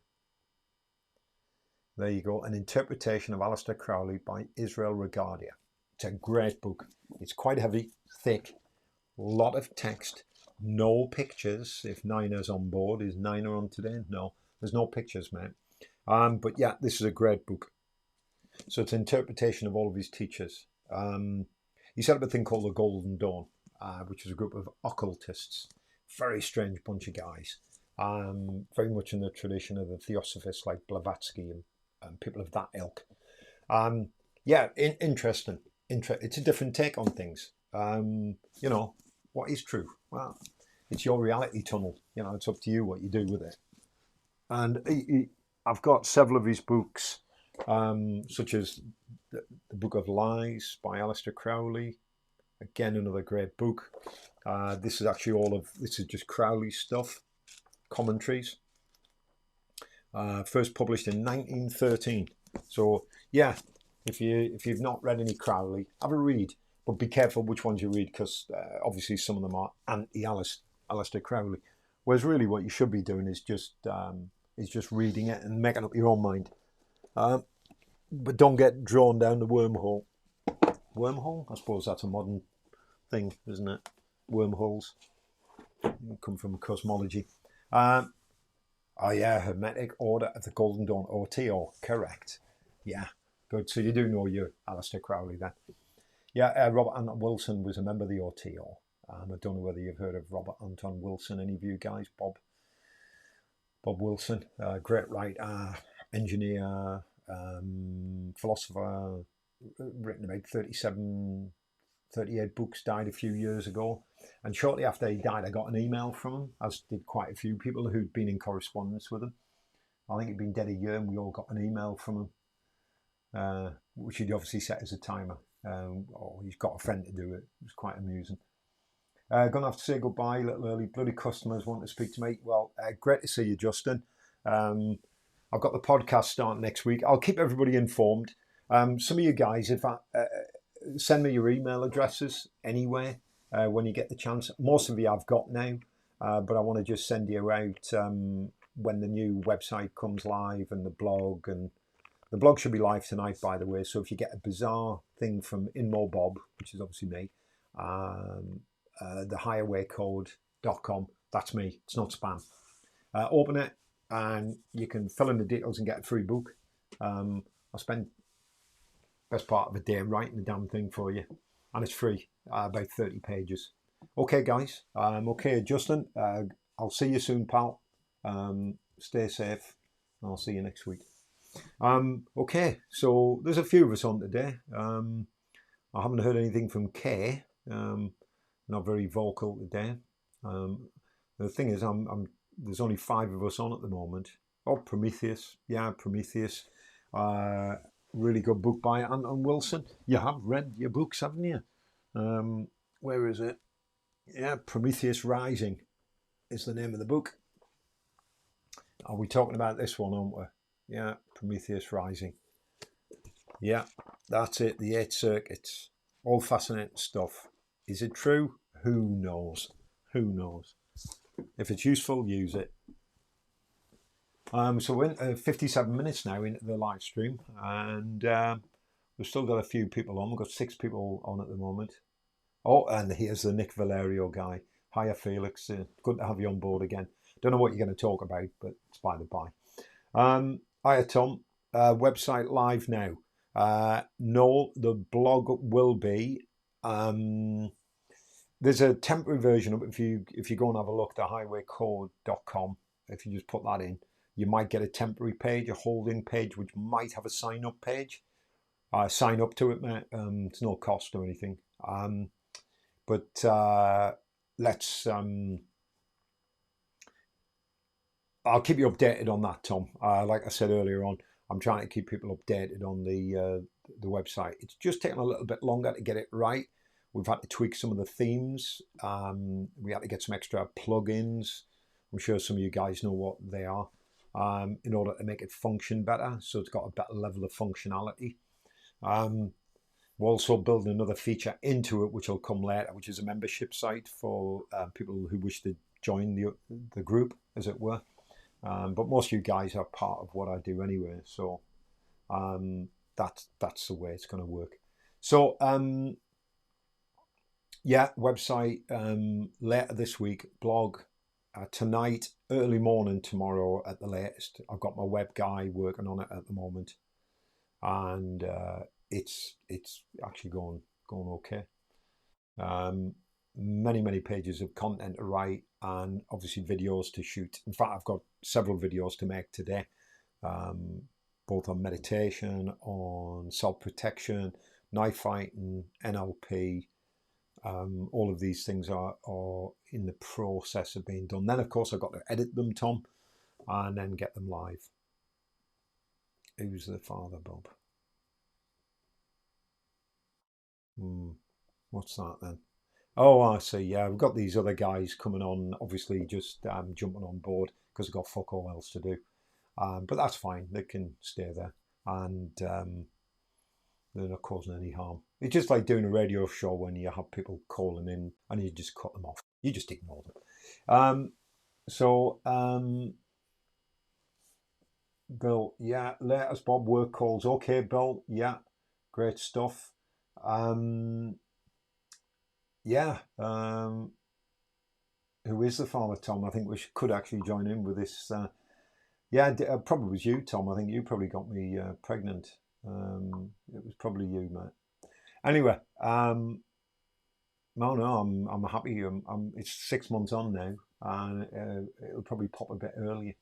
There you go, An Interpretation of Aleister Crowley by Israel Regadia. It's a great book. It's quite heavy, thick, a lot of text, no pictures. If Nina's on board, is Nina on today? No, there's no pictures, mate. But yeah, this is a great book. So it's an interpretation of all of his teachers. He set up a thing called the Golden Dawn, which was a group of occultists. Very strange bunch of guys. Very much in the tradition of the Theosophists like Blavatsky and people of that ilk. Yeah, interesting. It's a different take on things. You know, what is true? Well, it's your reality tunnel. You know, it's up to you what you do with it. And I've got several of his books, such as the Book of Lies by Aleister Crowley. Again, another great book. This is actually this is just Crowley stuff, commentaries. First published in 1913. So yeah, if you've not read any Crowley, have a read, but be careful which ones you read, because obviously some of them are anti-Aleister Crowley. Whereas really, what you should be doing is just reading it and making up your own mind. But don't get drawn down the wormhole. Wormhole? I suppose that's a modern thing, isn't it? Wormholes come from cosmology. Oh yeah, Hermetic Order of the Golden Dawn, OTO, correct. Yeah, good. So you do know your Aleister Crowley then. Yeah, Robert Anton Wilson was a member of the OTO. I don't know whether you've heard of Robert Anton Wilson, any of you guys? Bob Wilson, great writer, engineer, philosopher, written about 38 books, died a few years ago. And shortly after he died, I got an email from him, as did quite a few people who'd been in correspondence with him. I think he'd been dead a year, and we all got an email from him, which he'd obviously set as a timer. Or he's got a friend to do it. It was quite amusing. Gonna have to say goodbye a little early. Bloody customers want to speak to me. Well, great to see you, Justin. I've got the podcast starting next week. I'll keep everybody informed. Some of you guys, if send me your email addresses anyway when you get the chance. Most of you I've got now, but I want to just send you out when the new website comes live, and the blog. And the blog should be live tonight, by the way. So if you get a bizarre thing from Inmo Bob, which is obviously me, thehigherwaycode.com, that's me. It's not spam. Open it, and you can fill in the details and get a free book. I spent best part of a day writing the damn thing for you, and it's free, about 30 pages. Okay, guys. Okay, Justin. I'll see you soon, pal. Stay safe. I'll see you next week. Okay, so there's a few of us on today. I haven't heard anything from Kay. Not very vocal today. The thing is, there's only 5 of us on at the moment. Oh, Prometheus. Yeah, Prometheus. Really good book by Anton Wilson. You have read your books, haven't you? Where is it? Yeah, Prometheus Rising is the name of the book. Are we talking about this one, aren't we? Yeah, Prometheus Rising. Yeah, that's it. The 8 circuits. All fascinating stuff. Is it true? Who knows? Who knows? If it's useful, use it. So we're 57 minutes now into the live stream, and we've still got a few people on. We've got 6 people on at the moment. Oh, and here's the Nick Valerio guy. Hiya, Felix. Good to have you on board again. Don't know what you're going to talk about, but it's by the by. Hiya, Tom. Website live now. No, the blog will be. There's a temporary version of it. If you go and have a look, thehigherwaycode.com, if you just put that in, you might get a temporary page, a holding page, which might have a sign-up page. Sign up to it, mate. It's no cost or anything. But let's... I'll keep you updated on that, Tom. Like I said earlier on, I'm trying to keep people updated on the website. It's just taken a little bit longer to get it right. We've had to tweak some of the themes. We had to get some extra plugins. I'm sure some of you guys know what they are, in order to make it function better. So it's got a better level of functionality. We're also building another feature into it, which will come later, which is a membership site for people who wish to join the group, as it were. But most of you guys are part of what I do anyway. So that's the way it's going to work. So yeah, website later this week, blog tonight, early morning tomorrow at the latest. I've got my web guy working on it at the moment, and it's actually going okay. Many pages of content to write, and obviously videos to shoot. In fact, I've got several videos to make today, both on meditation, on self-protection, knife fighting, NLP. All of these things are in the process of being done. Then, of course, I've got to edit them, Tom. and then get them live. Who's the father, Bob? What's that then? Oh, I see. Yeah, we've got these other guys coming on, obviously just jumping on board because they've got fuck all else to do. But that's fine. They can stay there, and they're not causing any harm. It's just like doing a radio show when you have people calling in and you just cut them off. You just ignore them. Bill, yeah, latest Bob work calls. Okay, Bill, yeah, great stuff. Yeah, who is the father, Tom? I think we could actually join in with this. Yeah, probably was you, Tom. I think you probably got me pregnant. It was probably you, mate. Anyway, no, I'm happy. It's 6 months on now, and it'll probably pop a bit earlier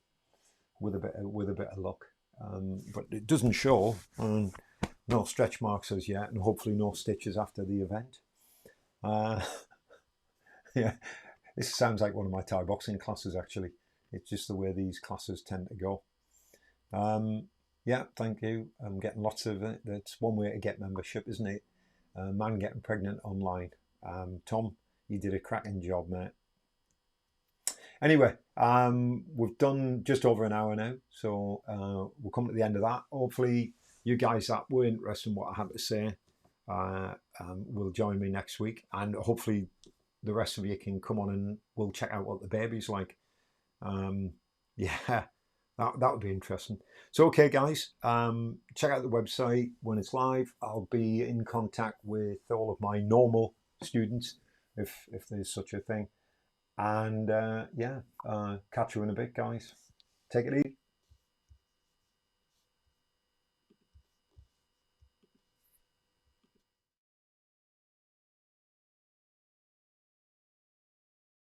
with a bit of luck. But it doesn't show. No stretch marks as yet, and hopefully no stitches after the event. Yeah, this sounds like one of my Thai boxing classes. Actually, it's just the way these classes tend to go. Yeah, thank you. I'm getting lots of it. That's one way to get membership, isn't it? Man getting pregnant online. Tom, you did a cracking job, mate. Anyway, we've done just over an hour now, so we'll come to the end of that. Hopefully, you guys that were interested in what I had to say will join me next week, and hopefully the rest of you can come on and we'll check out what the baby's like. Yeah, that would be interesting. So, okay, guys, check out the website when it's live. I'll be in contact with all of my normal students, if there's such a thing. And yeah, catch you in a bit, guys. Take it easy.